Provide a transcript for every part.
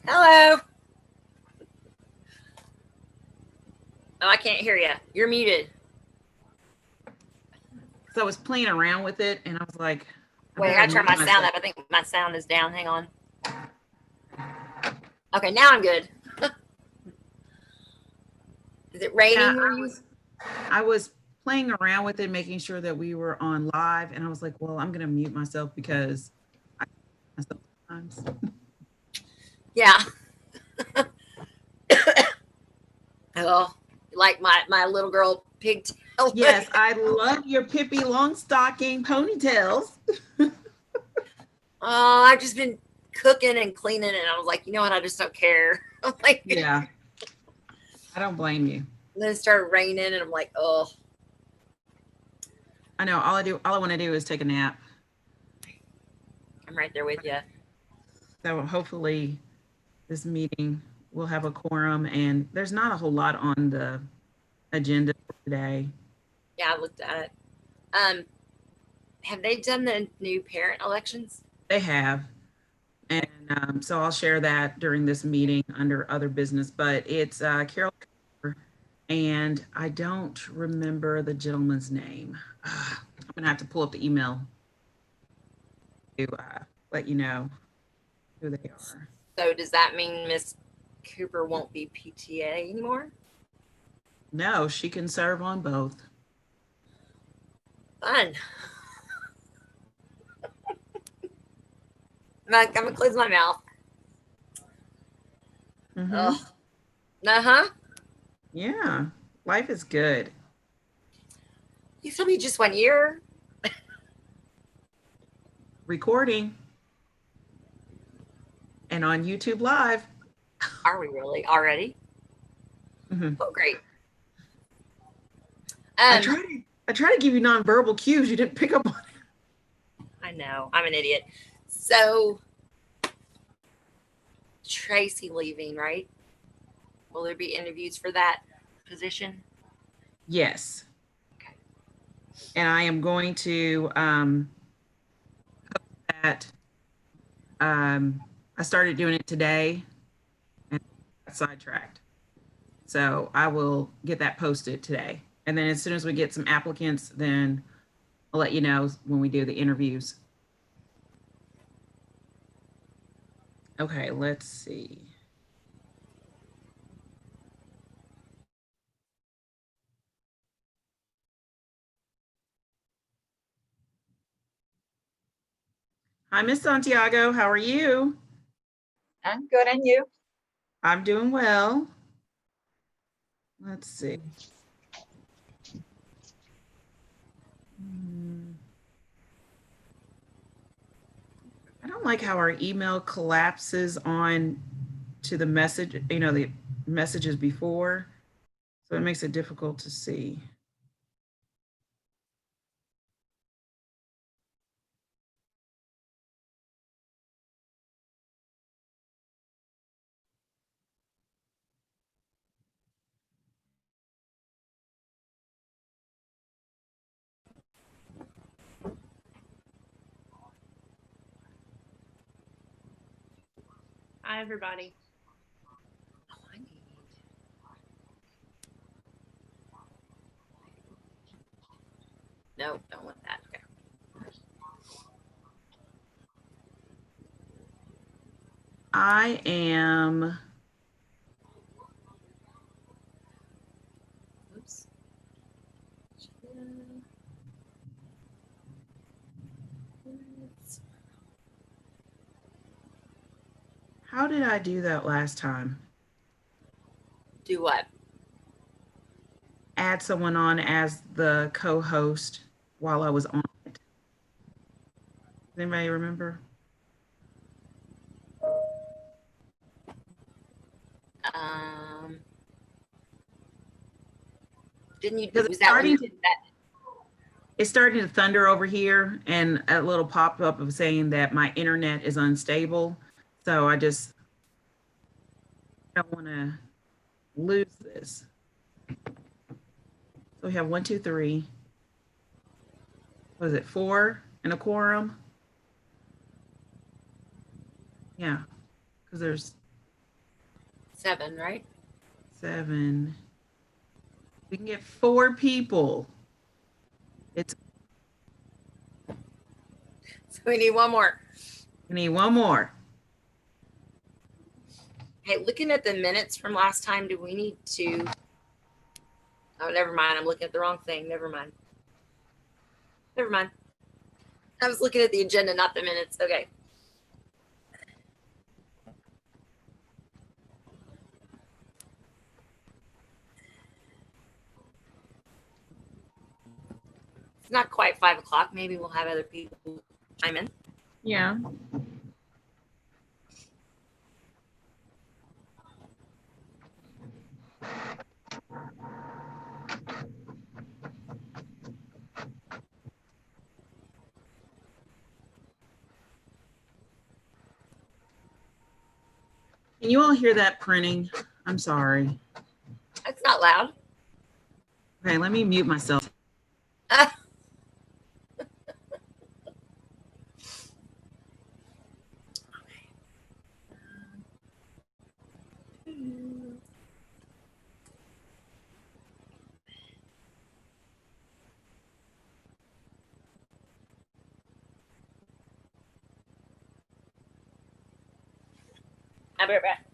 Hello. Oh, I can't hear you. You're muted. So I was playing around with it and I was like, I Wait, I better gotta turn mute my sound myself. up. I think my sound is down. Hang on. Okay, now I'm good. Is it Yeah, raining where you? I was playing around with it, making sure that we were on live. And I was like, well, I'm going to mute myself because I myself sometimes. Yeah. Oh, like my little girl pigtail. Yes, I love your Pippi Longstocking ponytails. Oh, I've just been cooking and cleaning, and I was like, you know what? I just don't care. I'm like, Yeah, I don't blame you. then it started raining, and I'm like, oh, I know all I want to do is take a nap. I'm right there with you. So hopefully this meeting will have a quorum and there's not a whole lot on the agenda for today. Yeah, I looked at it. Um, have they done the new parent elections? They have. And so I'll share that during this meeting under other business, but it's Carol and I don't remember the gentleman's name. I'm going to have to pull up the email to let you know who they are. So does that mean Miss Cooper won't be PTA anymore? No, she can serve on both. Fun. I'm gonna close my mouth. Mm-hmm. Oh, uh huh. Yeah, life is good. You told me just 1 year. Recording and on YouTube Live. Are we really already? Mm-hmm. Oh, great. I Um, try to I try to give you nonverbal cues. You didn't pick up on it. I know I'm an idiot. So Tracy leaving, right? Will there be interviews for that position? Yes, Okay. and I am going to that. I started doing it today and got sidetracked. So I will get that posted today. And then as soon as we get some applicants, then I'll let you know when we do the interviews. Okay, let's see. Hi, Miss Santiago. How are you? I'm good, and you? I'm doing well. Let's see. Hmm, I don't like how our email collapses on to the message, the messages before. So it makes it difficult to see. Hi, everybody. Oh, I need. No, don't want that. Okay. I am Oops. How did I do that last time? Do what? Add someone on as the co-host while I was on it. Does anybody remember? Um, didn't you? Because Was that when you did that? it's starting to thunder over here and a little pop-up of saying that my internet is unstable. So I just don't want to lose this. So we have one, two, three. Was it four in a quorum? Yeah, because there's 7, right? 7. We can get 4 people. It's So we need one more. we need one more. Hey, looking at the minutes from last time, do we need to? Oh, never mind. I'm looking at the wrong thing. Never mind. Never mind. I was looking at the agenda, not the minutes. Okay. It's not quite 5 o'clock. Maybe we'll have other people chime in. Yeah. Can you all hear that printing? I'm sorry. It's not loud. Okay, let me mute myself. I'll be right back.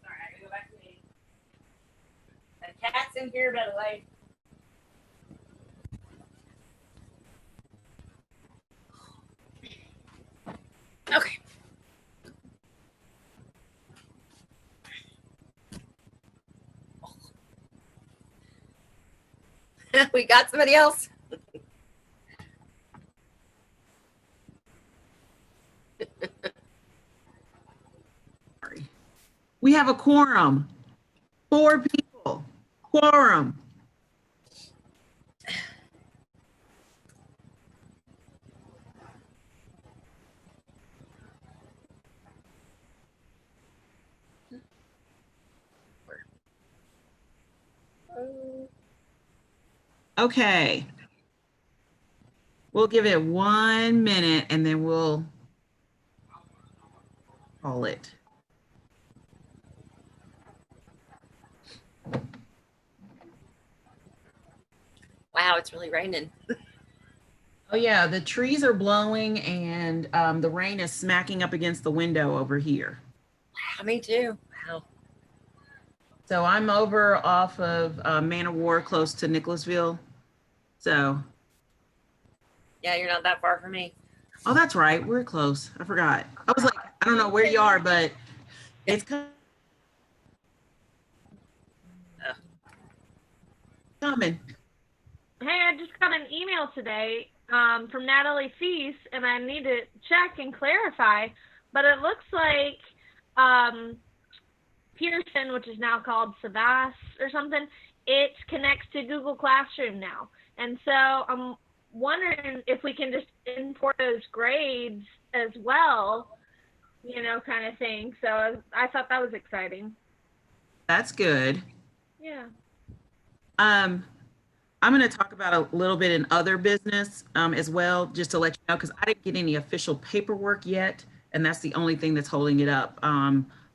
Sorry, I gotta go back to me. The cat's in here, by the way. Okay. We got somebody else. Sorry. We have a quorum. 4 people. Quorum. Okay. We'll give it 1 minute and then we'll call it. Wow, it's really raining. Oh yeah, the trees are blowing and the rain is smacking up against the window over here. Wow, me too. Wow. So I'm over off of Man of War, close to Nicholasville. So, Yeah, you're not that far from me. oh, that's right. We're close. I forgot. I was like, I don't know where you are, but it's coming. Hey, I just got an email today from Natalie Feast, and I need to check and clarify, but it looks like Pearson, which is now called Savas or something, it connects to Google Classroom now. And so I'm wondering if we can just import those grades as well, you know, kind of thing. So I thought that was exciting. That's good. Yeah. I'm going to talk about a little bit in other business as well, just to let you know, because I didn't get any official paperwork yet, and that's the only thing that's holding it up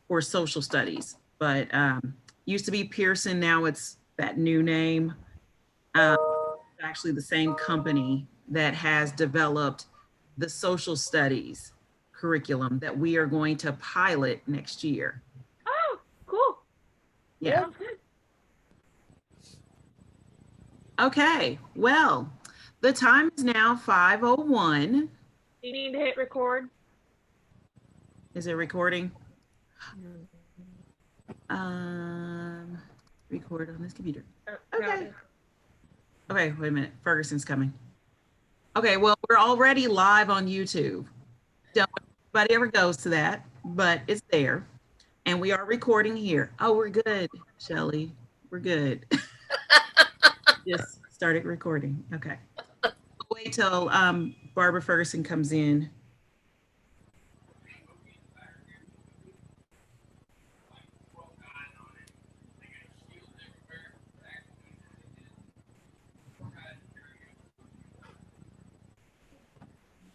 for social studies. But used to be Pearson, now it's that new name. Actually, the same company that has developed the social studies curriculum that we are going to pilot next year. Oh, cool. Yeah. Sounds good. Okay. Well, the time is now 5:01. You need to hit record. Is it recording? Record on this computer. Oh, Okay. got it. Okay, wait a minute. Ferguson's coming. Okay, well, we're already live on YouTube. Don't nobody ever goes to that, but it's there. And we are recording here. Oh, we're good, Shelly. We're good. Just started recording. Okay. Wait till Barbara Ferguson comes in.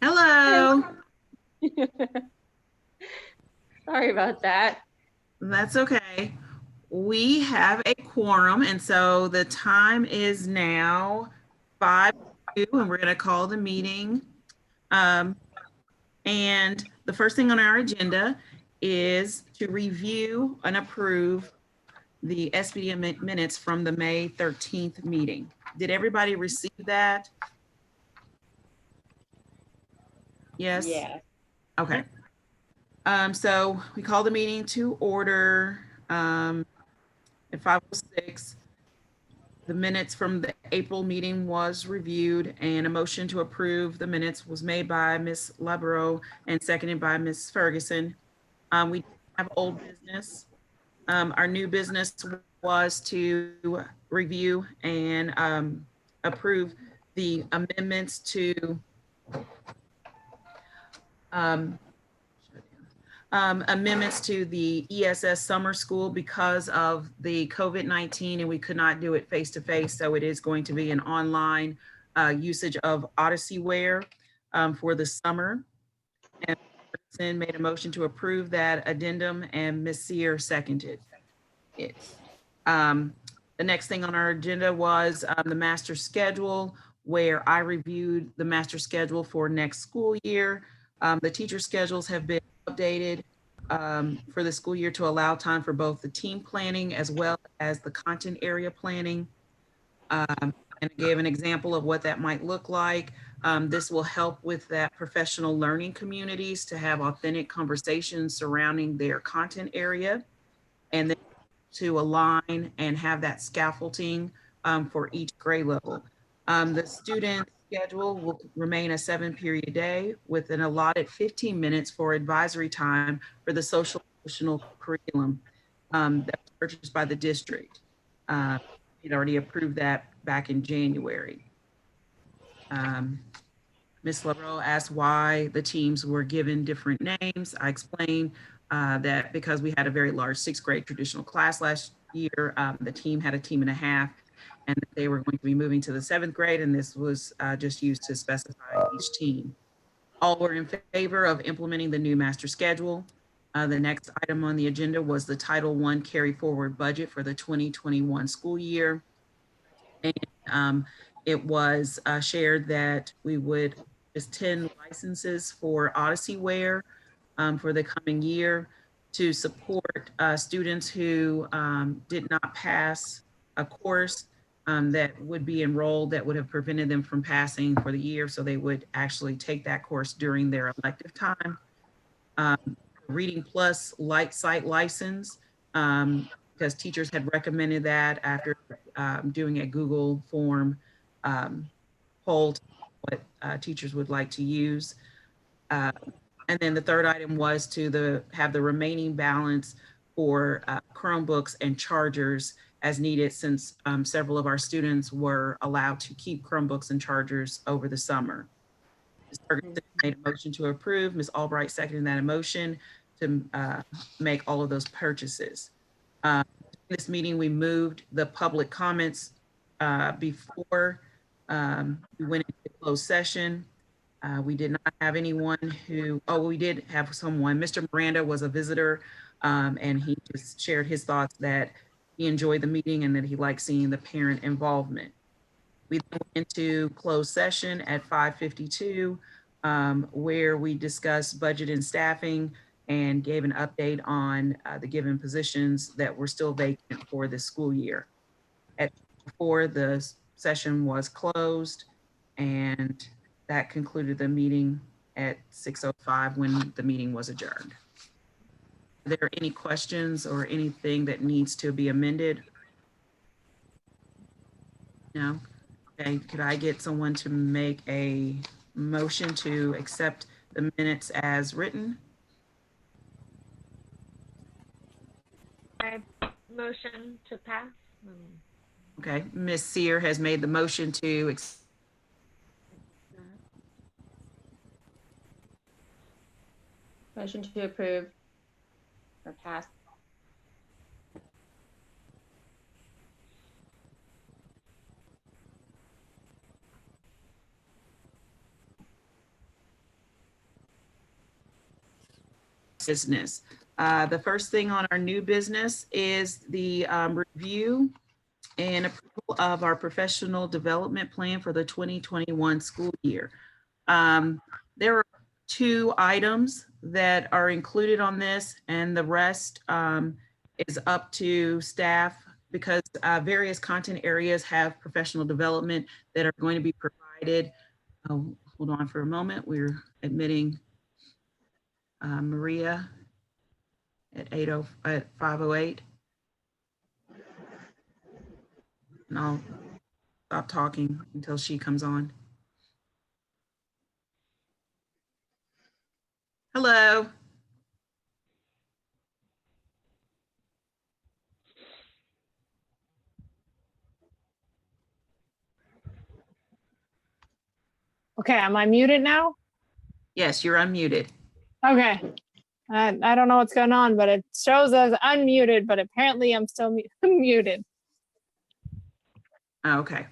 Hello. Sorry about that. That's okay. We have a quorum, and so the time is now 5:02, and we're going to call the meeting. And the first thing on our agenda is to review and approve the SBDM minutes from the May 13th meeting. Did everybody receive that? Yes? Yeah. Okay. So we call the meeting to order at 5:06. The minutes from the April meeting was reviewed and a motion to approve the minutes was made by Ms. Labro and seconded by Ms. Ferguson. We have old business. Our new business was to review and approve the amendments to the ESS summer school because of the COVID-19 and we could not do it face-to-face. So it is going to be an online usage of Odyssey Wear for the summer. And Ferguson made a motion to approve that addendum and Ms. Sear seconded it. The next thing on our agenda was the master schedule, where I reviewed the master schedule for next school year. The teacher schedules have been updated for the school year to allow time for both the team planning as well as the content area planning. And I gave an example of what that might look like. This will help with that professional learning communities to have authentic conversations surrounding their content area, and then to align and have that scaffolding for each grade level. The student schedule will remain a 7-period day with an allotted 15 minutes for advisory time for the social emotional curriculum that was purchased by the district. We'd already approved that back in January. Ms. LaRoe asked why the teams were given different names. I explained that because we had a very large 6th grade traditional class last year, the team had a team and a half, and they were going to be moving to the 7th grade, and this was just used to specify each team. All were in favor of implementing the new master schedule. The next item on the agenda was the Title I carry forward budget for the 2021 school year. And it was shared that we would just 10 licenses for Odyssey Wear for the coming year to support students who did not pass a course that would be enrolled that would have prevented them from passing for the year. So they would actually take that course during their elective time. Reading Plus Light Site license, because teachers had recommended that after doing a Google form poll what teachers would like to use. And then the third item was to have the remaining balance for Chromebooks and chargers as needed, since several of our students were allowed to keep Chromebooks and chargers over the summer. Ms. Ferguson made a motion to approve. Ms. Albright seconded that motion to make all of those purchases. In this meeting, we moved the public comments before we went into closed session. We did not have anyone who, we did have someone. Mr. Miranda was a visitor, and he just shared his thoughts that he enjoyed the meeting and that he liked seeing the parent involvement. We then went into closed session at 5:52. where we discussed budget and staffing and gave an update on the given positions that were still vacant for this school year. Before the session was closed, and that concluded the meeting at 6:05 when the meeting was adjourned. Are there any questions or anything that needs to be amended? No? Okay, could I get someone to make a motion to accept the minutes as written? I motion to pass. Okay, Ms. Sear has made the motion to Motion to approve or pass. business. The first thing on our new business is the review and approval of our professional development plan for the 2021 school year. There are 2 items that are included on this, and the rest is up to staff because various content areas have professional development that are going to be provided. Hold on for a moment. We're admitting Maria at 5:08. And I'll stop talking until she comes on. Hello. Okay, am I muted now? Yes, you're unmuted. Okay. I don't know what's going on, but it shows as unmuted, but apparently I'm still muted. Okay.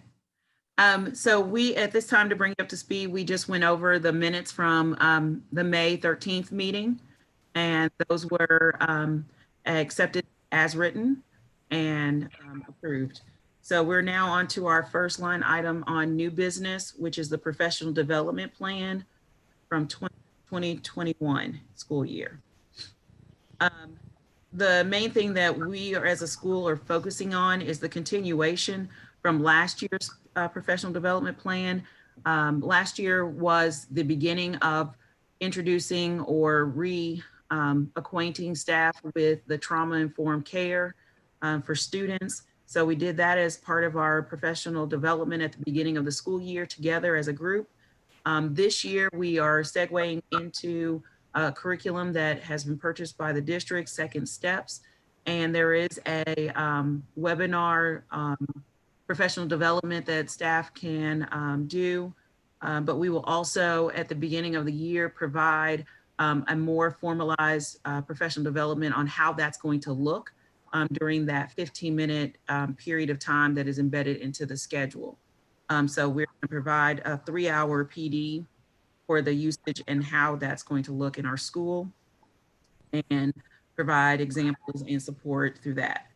So we, at this time, to bring you up to speed, we just went over the minutes from the May 13th meeting, and those were accepted as written and approved. So we're now on to our first line item on new business, which is the professional development plan from 2021 school year. The main thing that we are, as a school, are focusing on is the continuation from last year's professional development plan. Last year was the beginning of introducing or acquainting staff with the trauma-informed care for students. So we did that as part of our professional development at the beginning of the school year together as a group. This year we are segueing into a curriculum that has been purchased by the district, Second Steps. And there is a webinar professional development that staff can do. But we will also, at the beginning of the year, provide a more formalized professional development on how that's going to look during that 15-minute period of time that is embedded into the schedule. So we're going to provide a 3-hour PD for the usage and how that's going to look in our school, and provide examples and support through that.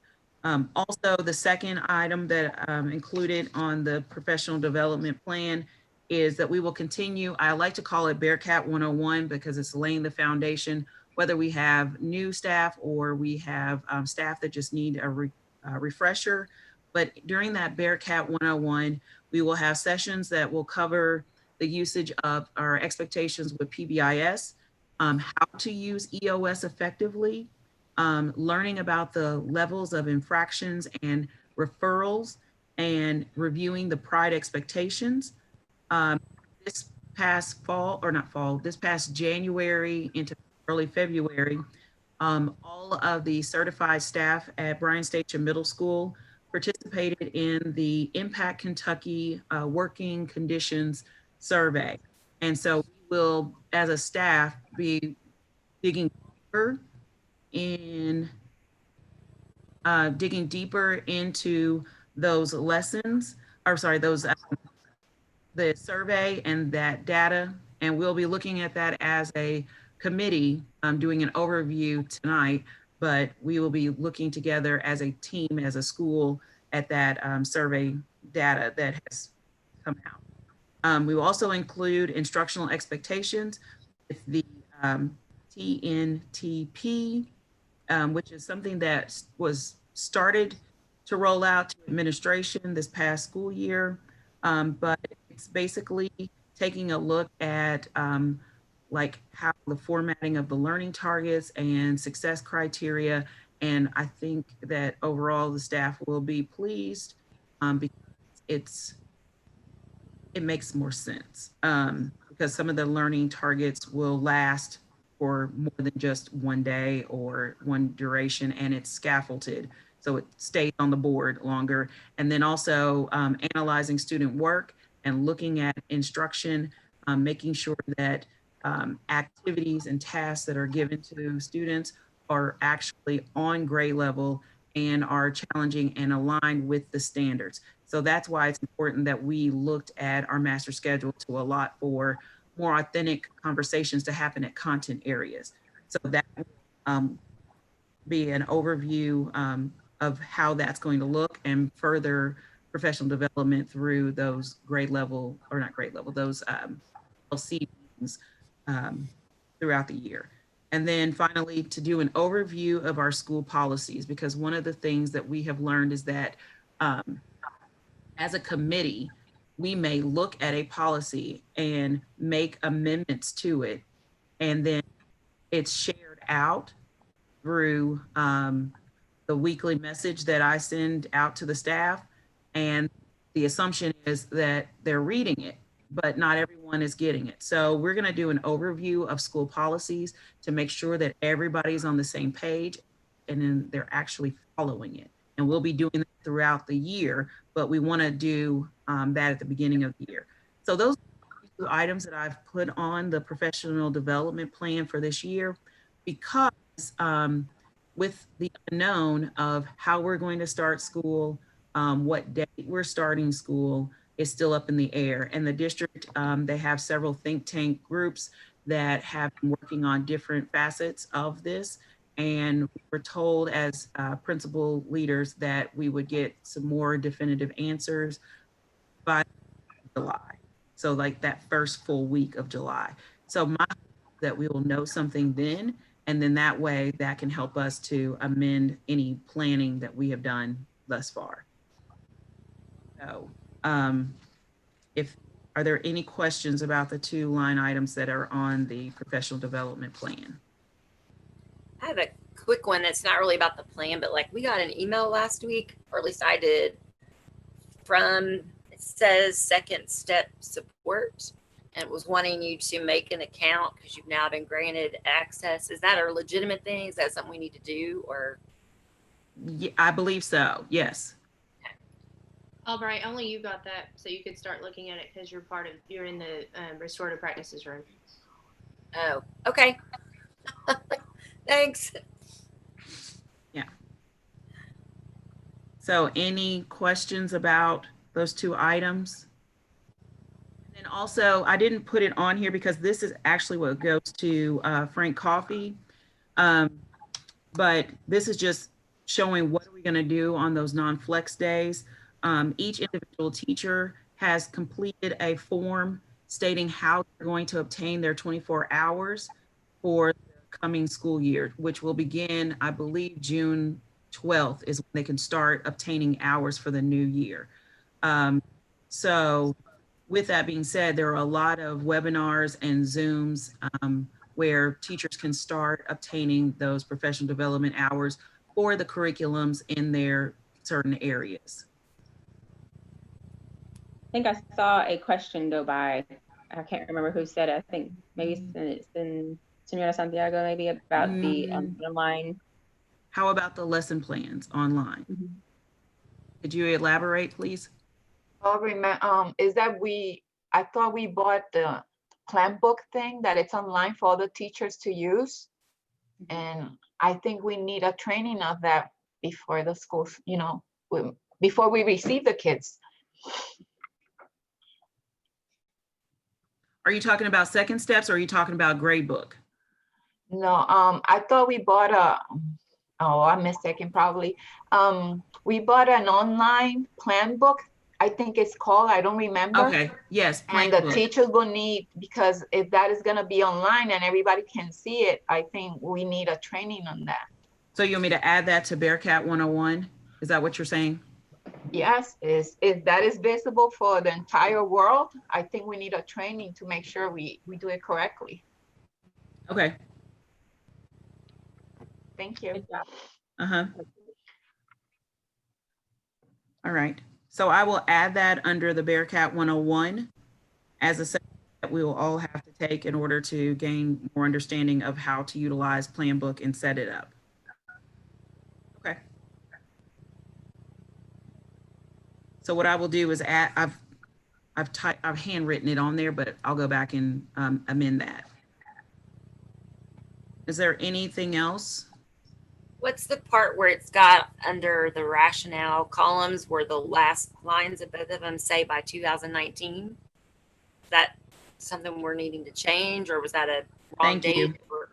Also, the second item that included on the professional development plan is that we will continue, I like to call it Bearcat 101 because it's laying the foundation, whether we have new staff or we have staff that just need a refresher. But during that Bearcat 101, we will have sessions that will cover the usage of our expectations with PBIS, how to use EOS effectively, learning about the levels of infractions and referrals, and reviewing the pride expectations. This past this past January into early February, all of the certified staff at Bryan Station Middle School participated in the Impact Kentucky Working Conditions Survey. And so we will, as a staff, be digging deeper into those lessons, the survey and that data. And we'll be looking at that as a committee, doing an overview tonight, but we will be looking together as a team, as a school, at that survey data that has come out. We will also include instructional expectations with the TNTP, which is something that was started to roll out to administration this past school year. But it's basically taking a look at like how the formatting of the learning targets and success criteria. And I think that overall the staff will be pleased because it makes more sense because some of the learning targets will last for more than just one day or one duration, and it's scaffolded. So it stays on the board longer. And then also analyzing student work and looking at instruction, making sure that activities and tasks that are given to students are actually on grade level and are challenging and aligned with the standards. So that's why it's important that we looked at our master schedule to allot for more authentic conversations to happen at content areas. So that will be an overview of how that's going to look and further professional development through those grade level, or not grade level, those LC meetings throughout the year. And then finally, to do an overview of our school policies, because one of the things that we have learned is that as a committee, we may look at a policy and make amendments to it, and then it's shared out through the weekly message that I send out to the staff. And the assumption is that they're reading it, but not everyone is getting it. So we're going to do an overview of school policies to make sure that everybody's on the same page and then they're actually following it. And we'll be doing that throughout the year, but we want to do that at the beginning of the year. So those are 2 items that I've put on the professional development plan for this year, because with the unknown of how we're going to start school, what date we're starting school is still up in the air. And the district, they have several think tank groups that have been working on different facets of this. And we're told as principal leaders that we would get some more definitive answers by July. So like that first full week of July. So my hope is that we will know something then, and then that way that can help us to amend any planning that we have done thus far. So are there any questions about the 2 line items that are on the professional development plan? I have a quick one that's not really about the plan, but like we got an email last week, or at least I did, from, it says Second Step Support, and it was wanting you to make an account because you've now been granted access. Is that a legitimate thing? Is that something we need to do, or? Yeah, I believe so. Yes. Albright, only you got that, so you could start looking at it because you're in the restorative practices room. Oh, okay. Thanks. Yeah. So any questions about those 2 items? And then also, I didn't put it on here because this is actually what goes to Frank Coffey. But this is just showing what are we going to do on those non-flex days. Each individual teacher has completed a form stating how they're going to obtain their 24 hours for the coming school year, which will begin, I believe, June 12th is when they can start obtaining hours for the new year. So with that being said, there are a lot of webinars and Zooms where teachers can start obtaining those professional development hours for the curriculums in their certain areas. I think I saw a question go by. I can't remember who said it. I think maybe it's in Senora Santiago, maybe, about the online. How about the lesson plans online? Mm-hmm. Could you elaborate, please? Is that I thought we bought the plan book thing that it's online for all the teachers to use. And I think we need a training of that before the schools, before we receive the kids. Are you talking about second steps or are you talking about grade book? No, I thought we bought I'm mistaken probably. We bought an online plan book I think it's called, I don't remember. Okay, yes. And plan the book. teachers will need, because if that is gonna be online and everybody can see it, I think we need a training on that. So you want me to add that to Bearcat 101? Is that what you're saying? Yes, if that is visible for the entire world, I think we need a training to make sure we do it correctly. Okay. Thank you. Good job. Uh-huh. All right. So I will add that under the Bearcat 101 as a section that we will all have to take in order to gain more understanding of how to utilize Plan Book and set it up. Okay. So what I will do is add, I've handwritten it on there, but I'll go back and amend that. Is there anything else? What's the part where it's got under the rationale columns where the last lines of both of them say by 2019? Is that something we're needing to change, or was that a wrong Thank you. date? Or,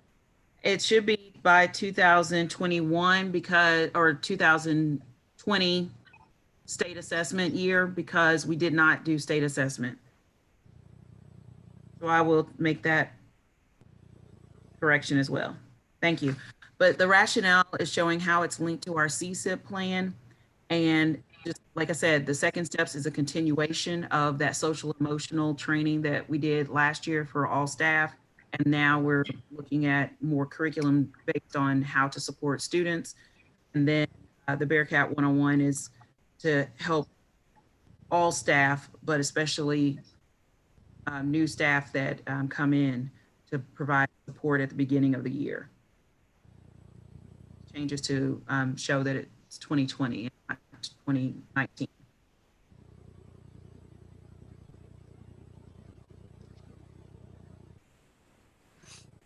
It should be by 2021 because, or 2020 state assessment year, because we did not do state assessment. So I will make that correction as well. Thank you. But the rationale is showing how it's linked to our CSIP plan. And just like I said, the second steps is a continuation of that social emotional training that we did last year for all staff. And now we're looking at more curriculum based on how to support students. And then the Bearcat 101 is to help all staff, but especially new staff that come in to provide support at the beginning of the year. Changes to show that it's 2020, not 2019.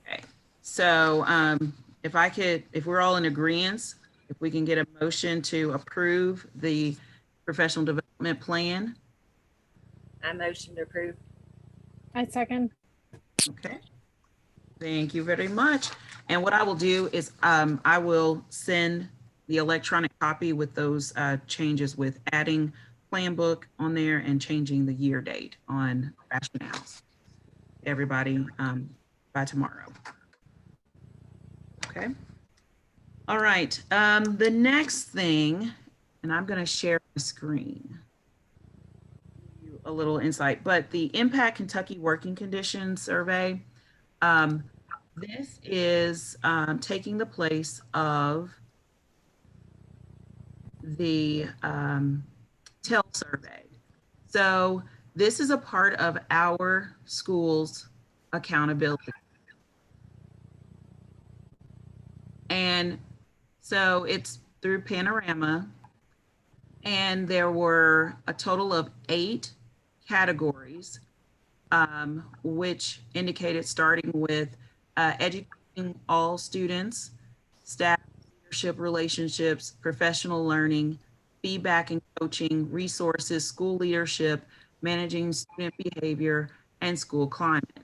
Okay, so if we're all in agreement, if we can get a motion to approve the professional development plan. I motion to approve. I second. Okay. Thank you very much. And what I will do is I will send the electronic copy with those changes, with adding plan book on there and changing the year date on rationales. Everybody by tomorrow. Okay. All right. The next thing, and I'm going to share my screen. Give you a little insight, but the Impact Kentucky Working Conditions Survey. This is taking the place of the TEL survey. So this is a part of our school's accountability. And so it's through Panorama, and there were a total of 8 categories, which indicated starting with educating all students, staff leadership relationships, professional learning, feedback and coaching, resources, school leadership, managing student behavior, and school climate.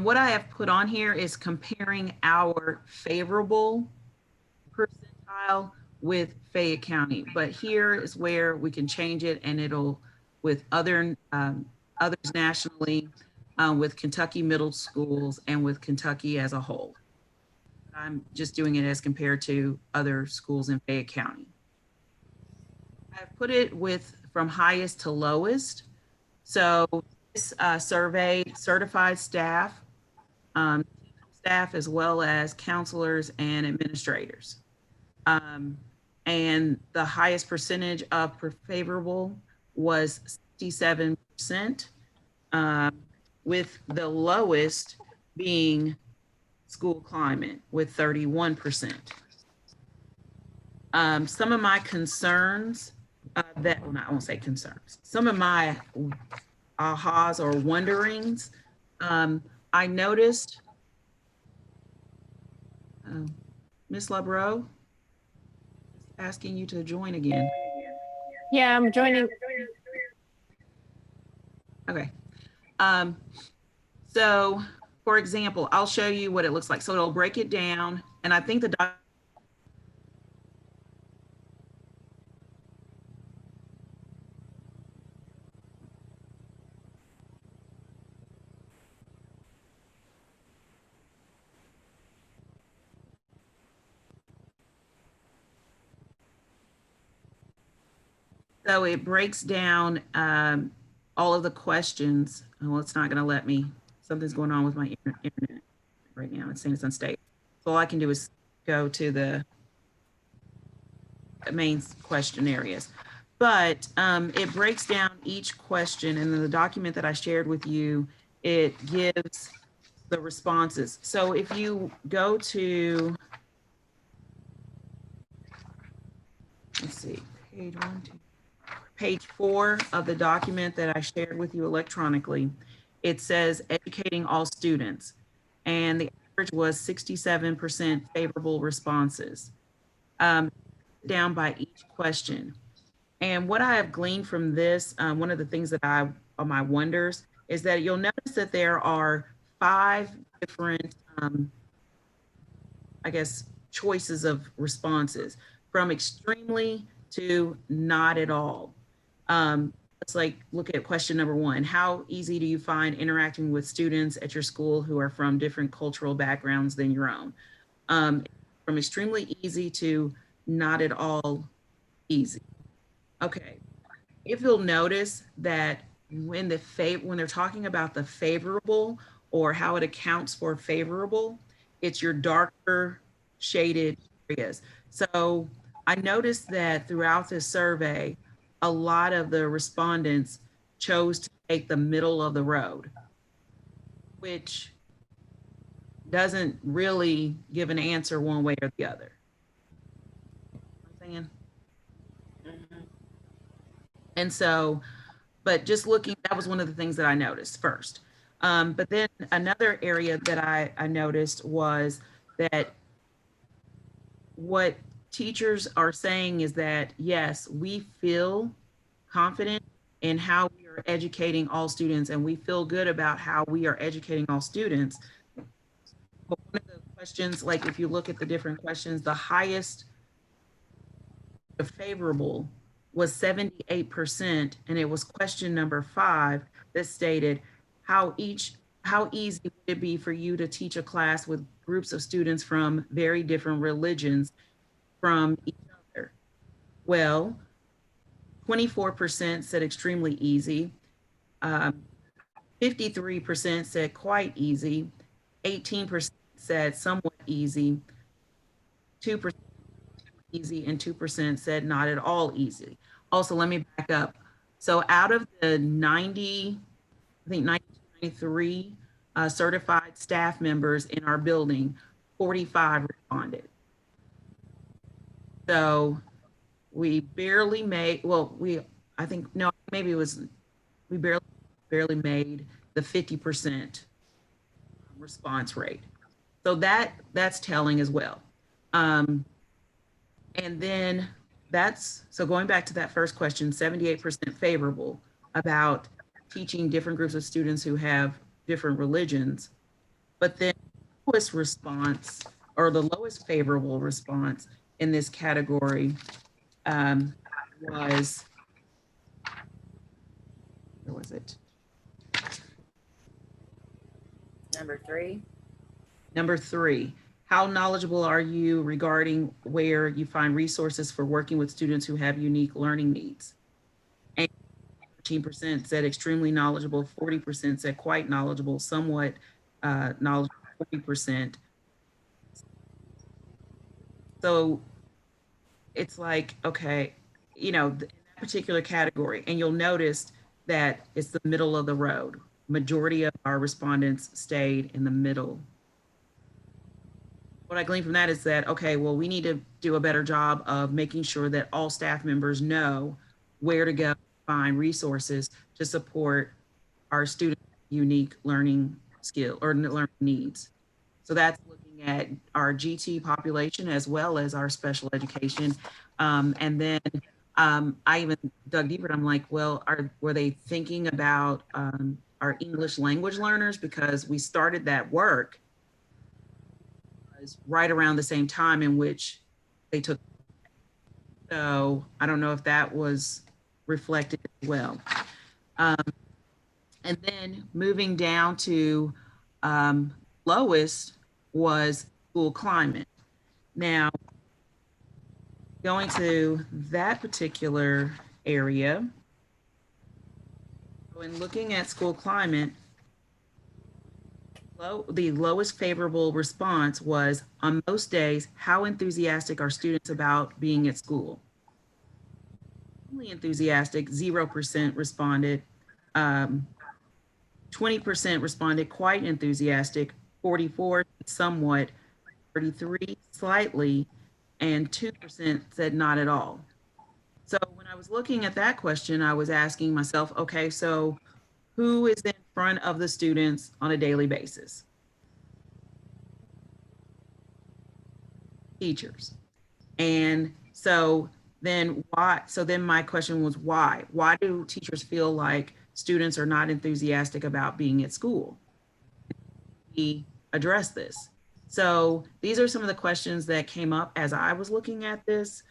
What I have put on here is comparing our favorable percentile with Fayette County, but here is where we can change it, and it'll, with others nationally, with Kentucky middle schools and with Kentucky as a whole. I'm just doing it as compared to other schools in Fayette County. I've put it from highest to lowest. So this survey certified staff, staff as well as counselors and administrators. And the highest percentage of favorable was 67%, with the lowest being school climate with 31%. Some of my concerns I won't say concerns. Some of my ahas or wonderings, I noticed, Ms. Labro, asking you to join again. Yeah, I'm joining. Okay. So for example, I'll show you what it looks like. So it'll break it down. And I think the So it breaks down all of the questions. Well, it's not going to let me. Something's going on with my internet right now. It's saying it's unstable. So all I can do is go to the main question areas. But it breaks down each question, and in the document that I shared with you, it gives the responses. So if you go to, let's see, page 4 of the document that I shared with you electronically, it says educating all students, and the average was 67% favorable responses, down by each question. And what I have gleaned from this, one of the things that on my wonders is that you'll notice that there are 5 different, I guess, choices of responses, from extremely to not at all. Let's like look at question number 1. How easy do you find interacting with students at your school who are from different cultural backgrounds than your own? From extremely easy to not at all easy. Okay, if you'll notice that when they're talking about the favorable or how it accounts for favorable, it's your darker shaded areas. So I noticed that throughout this survey, a lot of the respondents chose to take the middle of the road, which doesn't really give an answer one way or the other. And so, but just looking, that was one of the things that I noticed first. But then another area that I noticed was that what teachers are saying is that, yes, we feel confident in how we are educating all students, and we feel good about how we are educating all students. But one of the questions, like if you look at the different questions, the highest favorable was 78%, and it was question number 5 that stated how easy would it be for you to teach a class with groups of students from very different religions from each other? Well, 24% said extremely easy, 53% said quite easy, 18% said somewhat easy, 2% easy, and 2% said not at all easy. Also, let me back up. So out of the 90, I think 93 certified staff members in our building, 45 responded. So we barely made, well, I think, no, maybe it was, we barely made the 50% response rate. So that's telling as well. And then so going back to that first question, 78% favorable about teaching different groups of students who have different religions. But then the lowest response, or the lowest favorable response in this category was, where was it? Number 3. Number 3. How knowledgeable are you regarding where you find resources for working with students who have unique learning needs? And 13% said extremely knowledgeable, 40% said quite knowledgeable, somewhat knowledgeable, 40%. So it's like, okay, in that particular category, and you'll notice that it's the middle of the road. Majority of our respondents stayed in the middle. What I gleaned from that is that, okay, well, we need to do a better job of making sure that all staff members know where to go find resources to support our students' unique learning skill or learning needs. So that's looking at our GT population as well as our special education. And then I even dug deeper and I'm like, well, were they thinking about our English language learners? Because we started that work right around the same time in which they took. So I don't know if that was reflected as well. And then moving down to lowest was school climate. Now, going to that particular area. When looking at school climate, the lowest favorable response was, on most days, how enthusiastic are students about being at school? Only enthusiastic, 0% responded. 20% responded quite enthusiastic, 44 somewhat, 33 slightly, and 2% said not at all. So when I was looking at that question, I was asking myself, okay, so who is in front of the students on a daily basis? Teachers. And so then why? So then my question was why? Why do teachers feel like students are not enthusiastic about being at school? We address this. So these are some of the questions that came up as I was looking at this.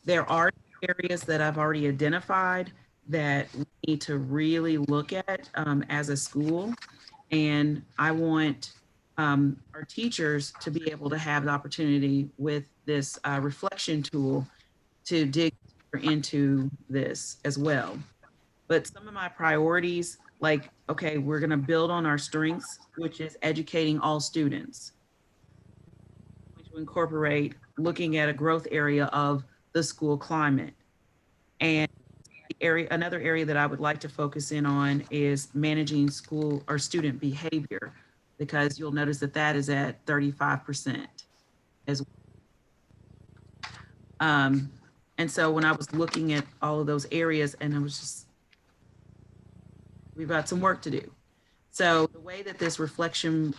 There are areas that I've already identified that we need to really look at as a school. And I want our teachers to be able to have the opportunity with this reflection tool to dig into this as well. But some of my priorities, like, okay, we're gonna build on our strengths, which is educating all students. To incorporate looking at a growth area of the school climate. And another area that I would like to focus in on is managing school or student behavior, because you'll notice that that is at 35% as well. And so when I was looking at all of those areas, and I was just, we've got some work to do. So the way that this reflection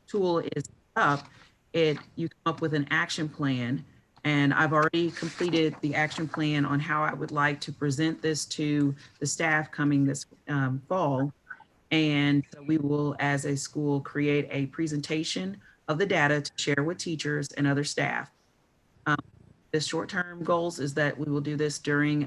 tool is up, you come up with an action plan, and I've already completed the action plan on how I would like to present this to the staff coming this fall. And so we will, as a school, create a presentation of the data to share with teachers and other staff. The short-term goals is that we will do this during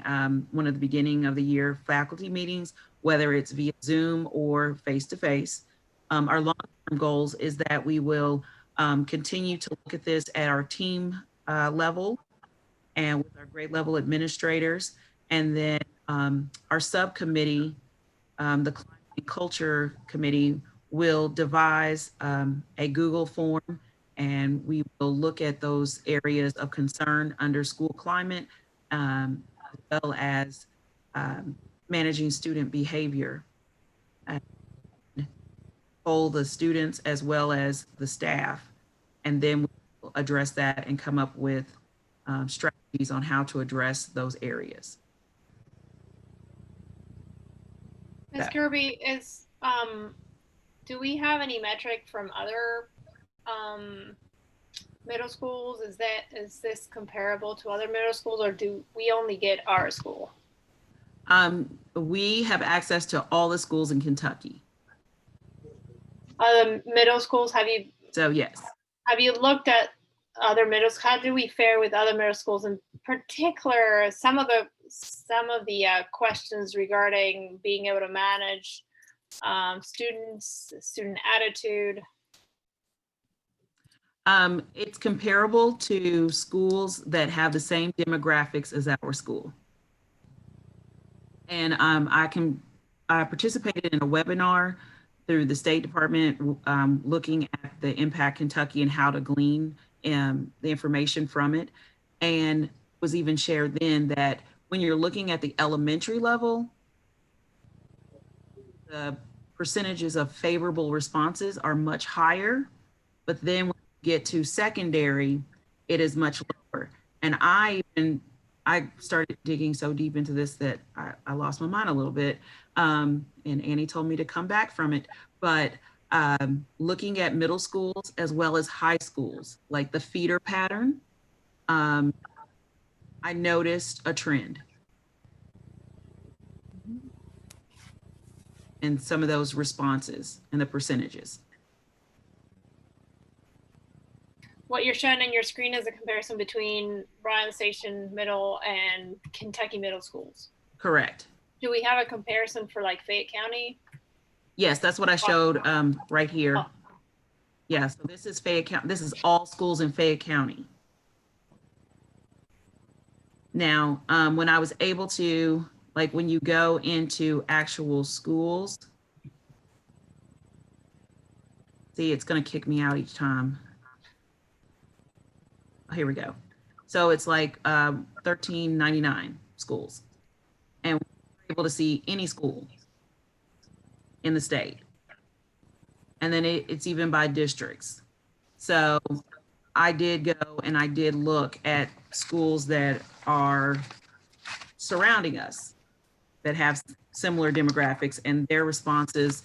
one of the beginning of the year faculty meetings, whether it's via Zoom or face-to-face. Our long-term goals is that we will continue to look at this at our team level and with our grade level administrators. And then our subcommittee, the Climate and Culture Committee, will devise a Google form, and we will look at those areas of concern under school climate, as well as managing student behavior. Poll the students as well as the staff, and then we'll address that and come up with strategies on how to address those areas. Ms. Kirby, do we have any metric from other middle schools? Is this comparable to other middle schools, or do we only get our school? We have access to all the schools in Kentucky. Other middle schools, So yes. Have you looked at other middle schools? How do we fare with other middle schools? In particular, some of the questions regarding being able to manage students, student attitude. It's comparable to schools that have the same demographics as our school. And I participated in a webinar through the State Department looking at the Impact Kentucky and how to glean the information from it. And was even shared then that when you're looking at the elementary level, the percentages of favorable responses are much higher, but then when you get to secondary, it is much lower. And I started digging so deep into this that I lost my mind a little bit. And Annie told me to come back from it. But looking at middle schools as well as high schools, like the feeder pattern, I noticed a trend in some of those responses and the percentages. What you're showing on your screen is a comparison between Bryan Station Middle and Kentucky Middle Schools. Correct. Do we have a comparison for like Fayette County? Yes, that's what I showed right here. Oh. Yeah, so this is Fayette County. This is all schools in Fayette County. Now, when I was able to, like when you go into actual schools, see, it's going to kick me out each time. Oh, here we go. So it's like $13.99 schools. And we're able to see any school in the state. And then it's even by districts. So I did go and I did look at schools that are surrounding us that have similar demographics, and their responses,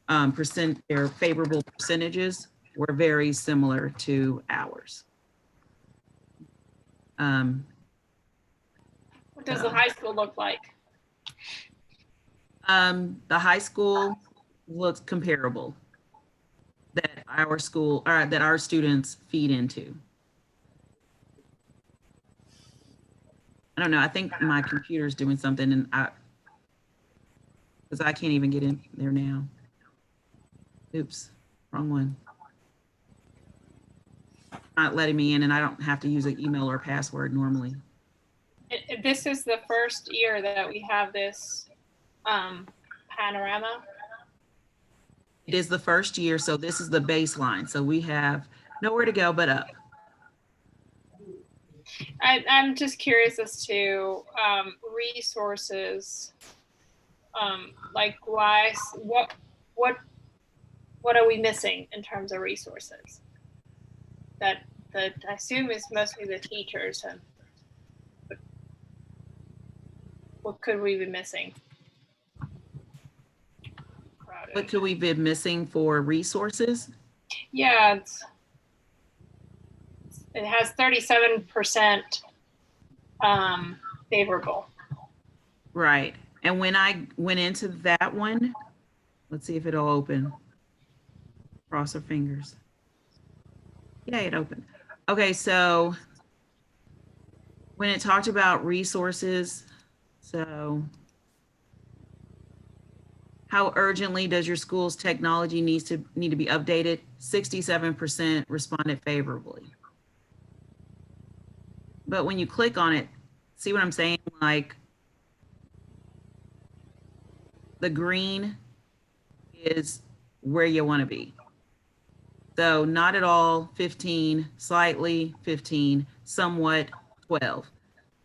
their favorable percentages were very similar to ours. What does the high school look like? The high school looks comparable that our school, or that our students feed into. I don't know. I think my computer's doing something, and because I can't even get in there now. Oops, wrong one. Not letting me in, and I don't have to use an email or password normally. This is the first year that we have this panorama. It is the first year, so this is the baseline. So we have nowhere to go but up. I'm just curious as to resources. Like why, what are we missing in terms of resources? That I assume is mostly the teachers, and what could we be missing? What could we be missing for resources? Yeah, it has 37% favorable. Right. And when I went into that one, let's see if it'll open. Cross our fingers. Yeah, it opened. Okay, so when it talked about resources, so how urgently does your school's technology need to be updated? 67% responded favorably. But when you click on it, see what I'm saying? Like the green is where you want to be. So not at all 15, slightly 15, somewhat 12.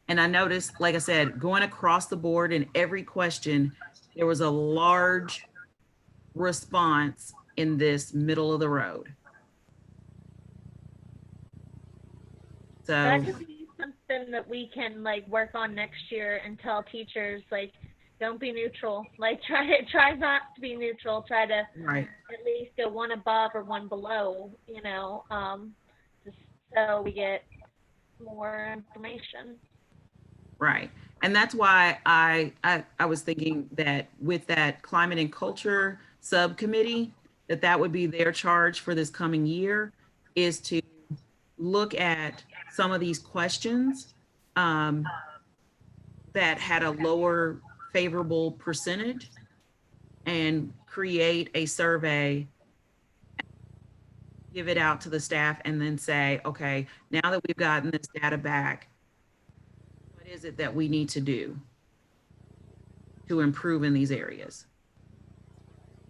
And I noticed, like I said, going across the board in every question, there was a large response in this middle of the road. So that could be something that we can like work on next year and tell teachers like, don't be neutral. Like try not to be neutral. Try to right. at least go one above or one below. You know, just so we get more information. Right. And that's why I was thinking that with that climate and culture subcommittee, that would be their charge for this coming year, is to look at some of these questions that had a lower favorable percentage and create a survey, give it out to the staff, and then say, okay, now that we've gotten this data back, what is it that we need to do to improve in these areas?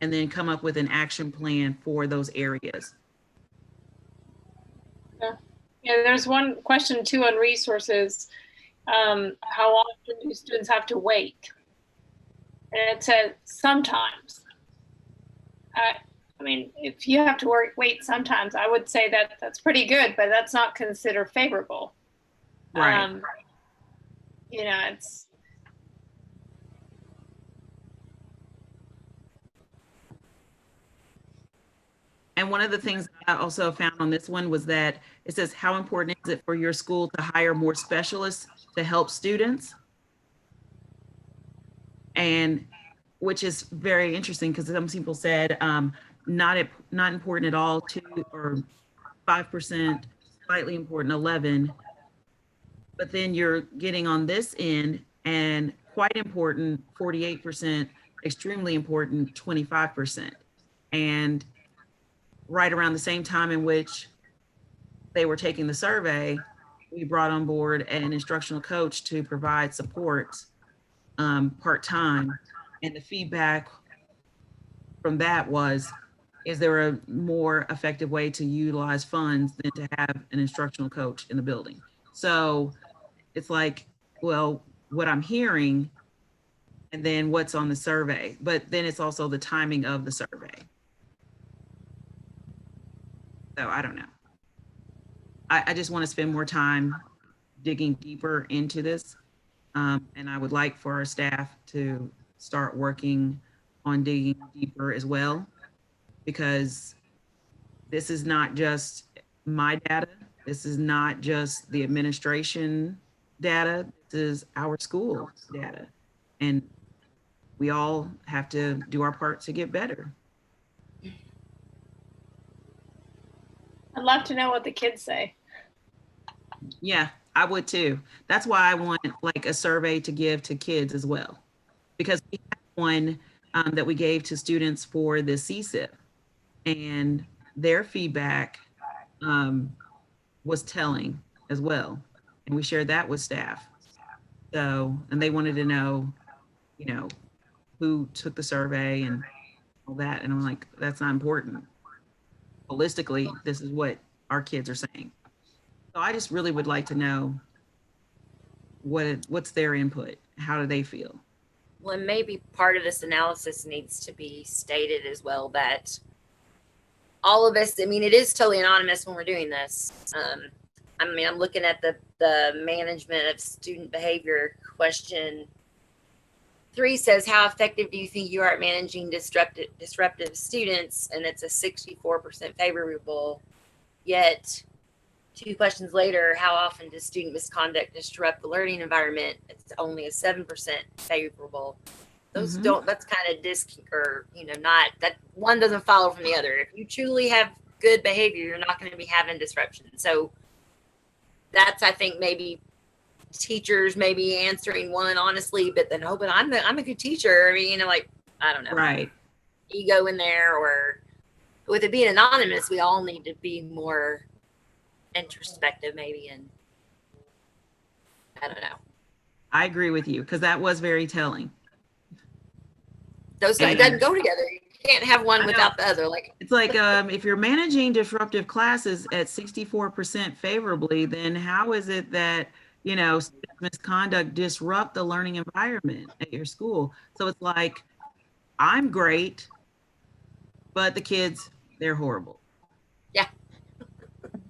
And then come up with an action plan for those areas. Yeah, there's one question too on resources. How often do students have to wait? And it said sometimes. I mean, if you have to wait sometimes, I would say that that's pretty good, but that's not considered favorable. Right. You know, it's. And one of the things I also found on this one was that it says, how important is it for your school to hire more specialists to help students? And which is very interesting, because some people said not important at all, 2 or 5%, slightly important, 11. But then you're getting on this end, and quite important, 48%, extremely important, 25%. And right around the same time in which they were taking the survey, we brought on board an instructional coach to provide support part-time. And the feedback from that was, is there a more effective way to utilize funds than to have an instructional coach in the building? So it's like, well, what I'm hearing and then what's on the survey, but then it's also the timing of the survey. So I don't know. I just want to spend more time digging deeper into this. And I would like for our staff to start working on digging deeper as well, because this is not just my data. This is not just the administration data. This is our school data. And we all have to do our part to get better. I'd love to know what the kids say. Yeah, I would too. That's why I want like a survey to give to kids as well, because we have one that we gave to students for the CSIP, and their feedback was telling as well. And we shared that with staff. So, and they wanted to know, you know, who took the survey and all that. And I'm like, that's not important. Holistically, this is what our kids are saying. So I just really would like to know what's their input. How do they feel? Well, and maybe part of this analysis needs to be stated as well, that all of us, I mean, it is totally anonymous when we're doing this. I mean, I'm looking at the management of student behavior question. 3 says, how effective do you think you are at managing disruptive students? And it's a 64% favorable. Yet 2 questions later, how often does student misconduct disrupt the learning environment? It's only a 7% favorable. Those don't, that's kind of not, that one doesn't follow from the other. If you truly have good behavior, you're not going to be having disruption. So that's, I think, maybe teachers maybe answering one honestly, but then hoping I'm a good teacher. I mean, like, I don't know. Right. Ego in there, or with it being anonymous, we all need to be more introspective maybe, and I don't know. I agree with you, because that was very telling. Those it doesn't go together. You can't have one without the other. Like, it's like if you're managing disruptive classes at 64% favorably, then how is it that, you know, misconduct disrupt the learning environment at your school? So it's like, I'm great, but the kids, they're horrible. Yeah.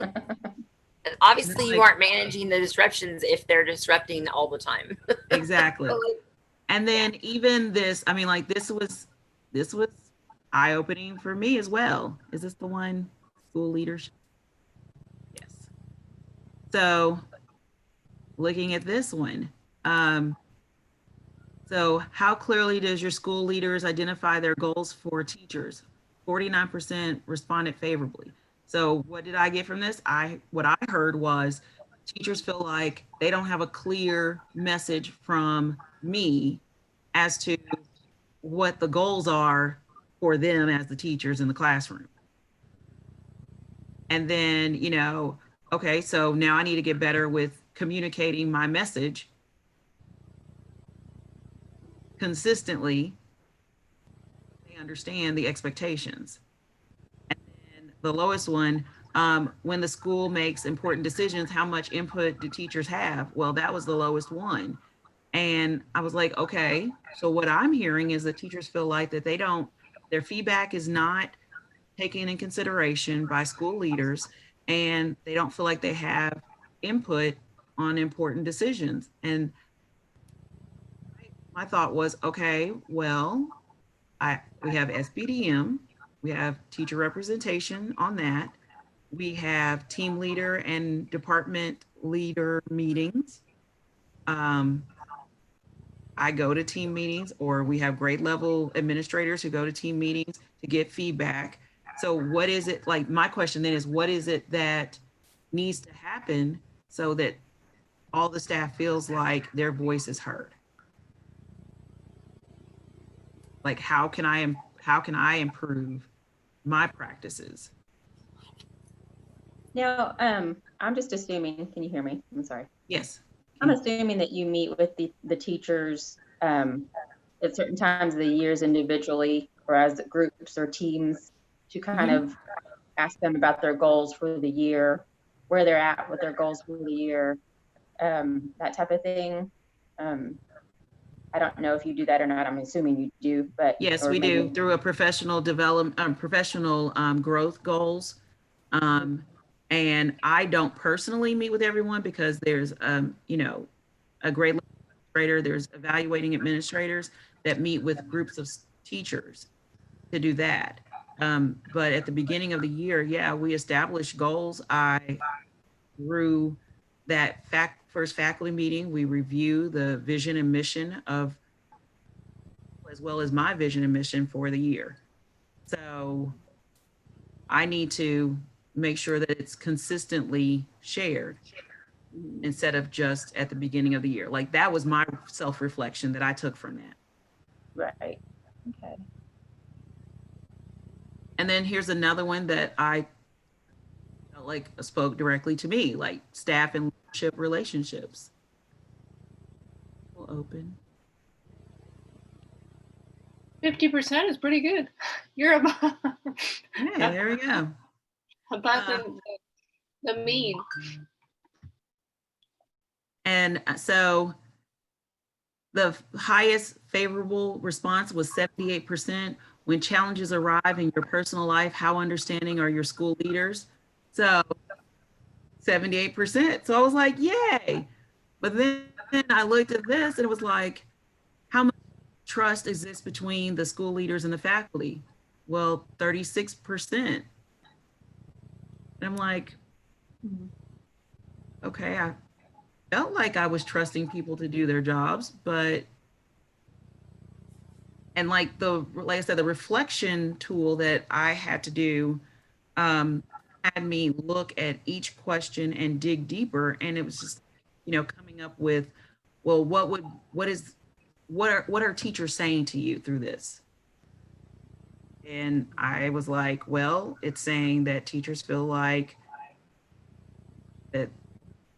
And obviously you aren't managing the disruptions if they're disrupting all the time. Exactly. And then even this, I mean, like this was eye-opening for me as well. Is this the one, school leadership? Yes. So looking at this one, so how clearly does your school leaders identify their goals for teachers? 49% responded favorably. So what did I get from this? What I heard was teachers feel like they don't have a clear message from me as to what the goals are for them as the teachers in the classroom. And then, you know, okay, so now I need to get better with communicating my message consistently. They understand the expectations. And then the lowest one, when the school makes important decisions, how much input do teachers have? Well, that was the lowest one. And I was like, okay, so what I'm hearing is that teachers feel like that their feedback is not taken in consideration by school leaders, and they don't feel like they have input on important decisions. And my thought was, okay, well, we have SBDM, we have teacher representation on that. We have team leader and department leader meetings. I go to team meetings, or we have grade level administrators who go to team meetings to get feedback. So what is it, like, my question then is, what is it that needs to happen so that all the staff feels like their voice is heard? Like, how can I improve my practices? Now, I'm just assuming, can you hear me? I'm sorry. Yes. I'm assuming that you meet with the teachers at certain times of the years individually or as groups or teams to kind of ask them about their goals for the year, where they're at with their goals for the year, that type of thing. I don't know if you do that or not. I'm assuming you do, but Yes, or we maybe- do through a professional development, professional growth goals. And I don't personally meet with everyone because there's, you know, a grade level administrator, there's evaluating administrators that meet with groups of teachers to do that. But at the beginning of the year, yeah, we established goals. Through that first faculty meeting, we review the vision and mission of, as well as my vision and mission for the year. So I need to make sure that it's consistently shared instead of just at the beginning of the year. Like that was my self-reflection that I took from that. right. Okay. And then here's another one that I felt like spoke directly to me, like staff and leadership relationships. We'll open. 50% is pretty good. You're above, Hey, there we go. above the mean. And so the highest favorable response was 78%. When challenges arrive in your personal life, how understanding are your school leaders? So 78%. So I was like, yay. But then I looked at this and it was like, how much trust exists between the school leaders and the faculty? Well, 36%. And I'm like, okay, I felt like I was trusting people to do their jobs, but, and like I said, the reflection tool that I had to do had me look at each question and dig deeper. And it was just, you know, coming up with, well, what are teachers saying to you through this? And I was like, well, it's saying that teachers feel like that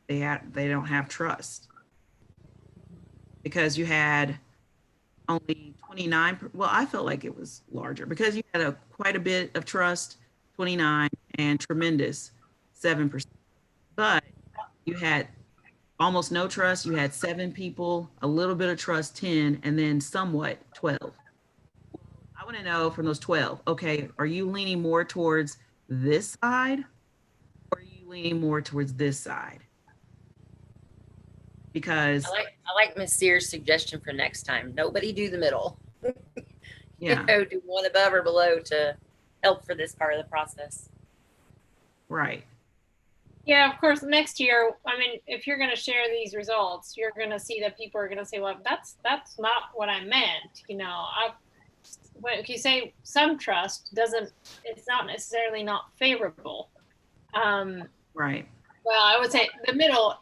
they don't have trust because you had only 29. Well, I felt like it was larger because you had quite a bit of trust, 29, and tremendous, 7%. But you had almost no trust. You had 7 people, a little bit of trust, 10, and then somewhat 12. I want to know from those 12, okay, are you leaning more towards this side or are you leaning more towards this side? Because I like Miss Sears' suggestion for next time. Nobody do the middle. yeah, You know, do one above or below to help for this part of the process. right. Yeah, of course, next year, I mean, if you're going to share these results, you're going to see that people are going to say, well, that's not what I meant. You know, if you say some trust it's not necessarily not favorable. Right. Well, I would say the middle,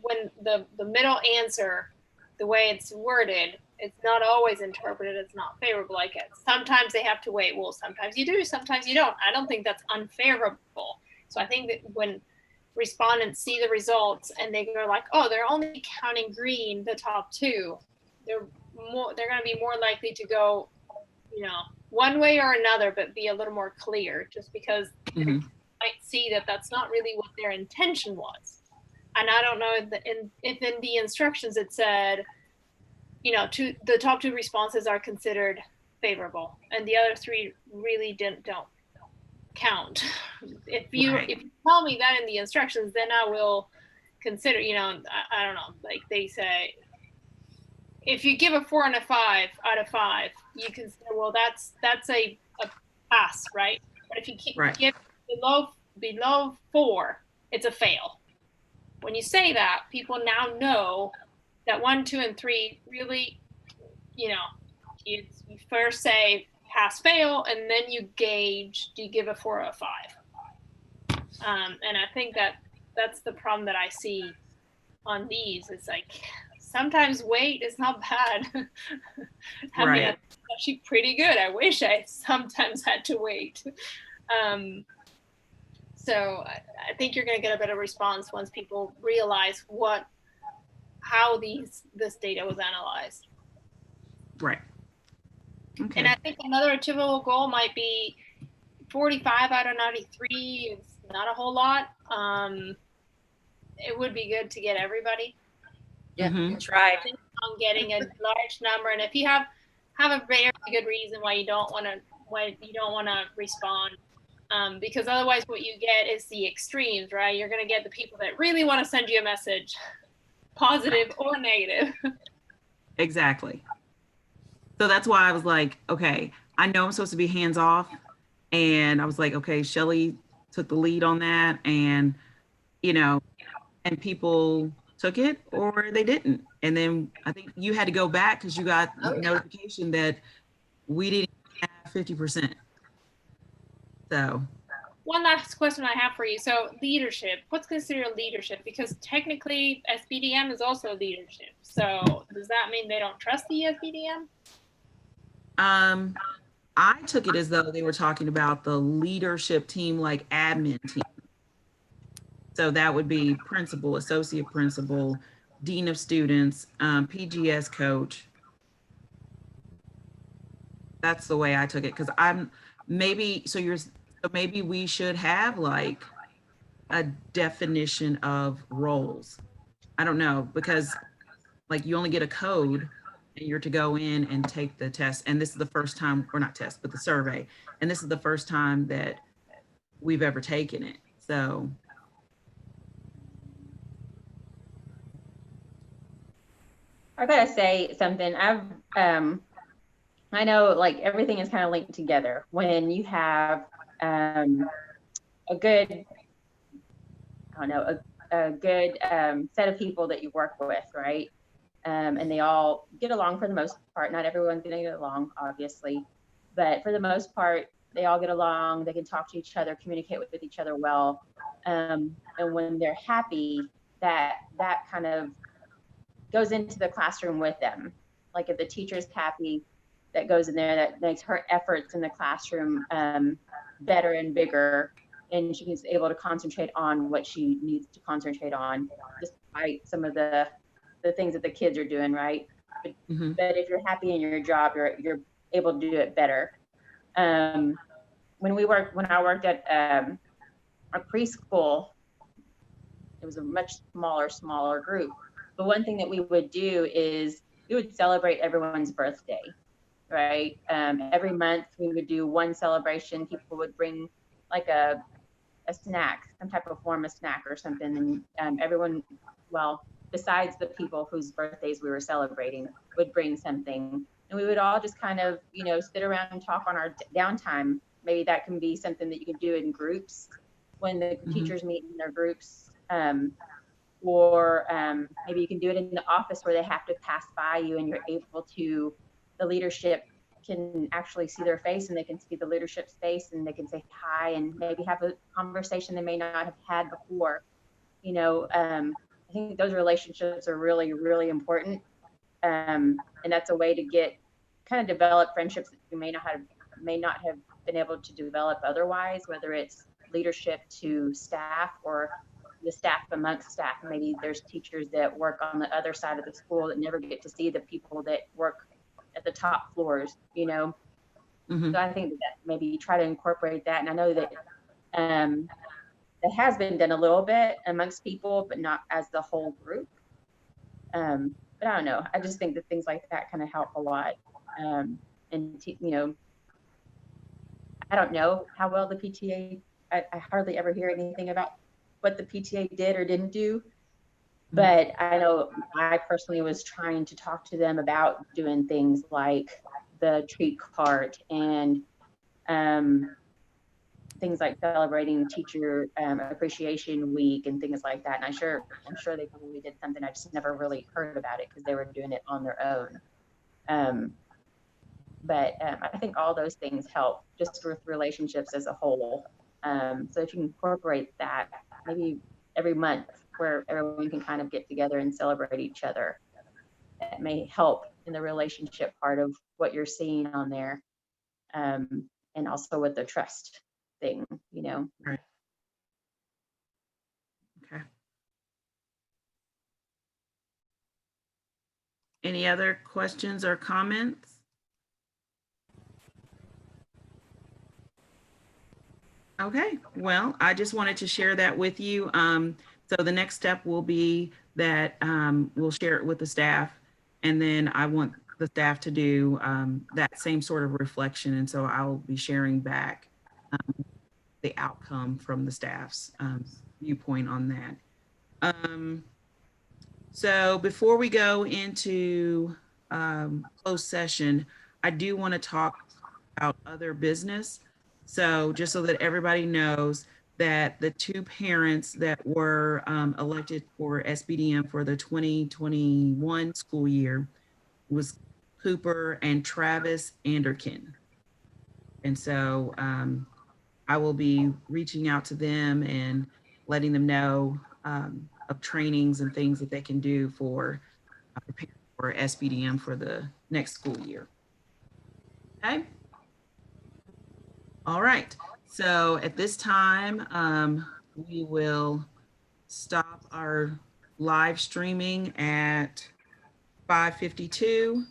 when the middle answer, the way it's worded, it's not always interpreted as not favorable. Like sometimes they have to wait. Well, sometimes you do, sometimes you don't. I don't think that's unfavorable. So I think that when respondents see the results and they go like, oh, they're only counting green, the top 2, they're going to be more likely to go, you know, one way or another, but be a little more clear, just because they might see that that's not really what their intention was. And I don't know if in the instructions it said, you know, the top 2 responses are considered favorable, and the other 3 really don't count. If you tell me that in the instructions, then I will consider, you know, I don't know, like they say, if you give a 4 and a 5 out of 5, you consider, well, that's a pass, right? But if you give below 4, it's a fail. When you say that, people now know that 1, 2, and 3 really, you know, you first say pass fail, and then you gauge, do you give a 4 or a 5? And I think that's the problem that I see on these. It's like sometimes wait is not bad. I mean, it's actually pretty good. I wish I sometimes had to wait. So I think you're going to get a better response once people realize how this data was analyzed. Right. Okay. And I think another achievable goal might be 45 out of 93 is not a whole lot. It would be good to get everybody. Yeah, Mhm. try. On getting a large number, and if you have a very good reason why you don't want to respond, because otherwise what you get is the extremes, right? You're going to get the people that really want to send you a message, positive or negative. Exactly. So that's why I was like, okay, I know I'm supposed to be hands off. And I was like, okay, Shelly took the lead on that. And, you know, and people took it or they didn't. And then I think you had to go back because you got Oh, yeah. notification that we didn't have 50%. So One last question I have for you. So leadership, what's considered leadership? Because technically SBDM is also leadership. So does that mean they don't trust the SBDM? I took it as though they were talking about the leadership team, like admin team. So that would be principal, associate principal, dean of students, PGS coach. That's the way I took it. Cause maybe we should have like a definition of roles. I don't know, because like you only get a code and you're to go in and take the test. And this is the first time, or not test, but the survey. And this is the first time that we've ever taken it. So I gotta say something. I know like everything is kind of linked together when you have a good, I don't know, a good set of people that you work with, right? And they all get along for the most part. Not everyone's gonna get along, obviously, but for the most part, they all get along. They can talk to each other, communicate with each other well, and when they're happy, that kind of goes into the classroom with them. Like if the teacher's happy, that goes in there, that makes her efforts in the classroom better and bigger, and she's able to concentrate on what she needs to concentrate on, despite some of the things that the kids are doing, right? But if you're happy in your job, you're able to do it better. When I worked at a preschool, it was a much smaller group. But one thing that we would do is we would celebrate everyone's birthday, right? Every month we would do one celebration. People would bring like a snack, some type of form of snack or something. And everyone, well, besides the people whose birthdays we were celebrating, would bring something. And we would all just kind of, sit around and talk on our downtime. Maybe that can be something that you can do in groups when the teachers meet in their groups. Or maybe you can do it in the office where they have to pass by you and you're able to, the leadership can actually see their face and they can see the leadership's face and they can say hi and maybe have a conversation they may not have had before. I think those relationships are really, really important. And that's a way to develop friendships that you may not have been able to develop otherwise, whether it's leadership to staff or the staff amongst staff. Maybe there's teachers that work on the other side of the school that never get to see the people that work at the top floors, So I think that maybe try to incorporate that. And I know that that has been done a little bit amongst people, but not as the whole group. But I don't know. I just think that things like that kind of help a lot. And I don't know how well the PTA, I hardly ever hear anything about what the PTA did or didn't do. But I know I personally was trying to talk to them about doing things like the treat cart and things like celebrating Teacher Appreciation Week and things like that. And I'm sure they probably did something. I just never really heard about it because they were doing it on their own. But I think all those things help just with relationships as a whole. So if you incorporate that, maybe every month where everyone can kind of get together and celebrate each other, that may help in the relationship part of what you're seeing on there. And also with the trust thing, Right. Any other questions or comments? Okay, well, I just wanted to share that with you. So the next step will be that we'll share it with the staff, and then I want the staff to do that same sort of reflection. And so I'll be sharing back the outcome from the staff's viewpoint on that. So before we go into closed session, I do want to talk about other business. So just so that everybody knows that the two parents that were elected for SBDM for the 2021 school year was Cooper and Travis Anderkin. And so I will be reaching out to them and letting them know of trainings and things that they can do for preparing for SBDM for the next school year. Okay. All right. So at this time, we will stop our live streaming at 5:52.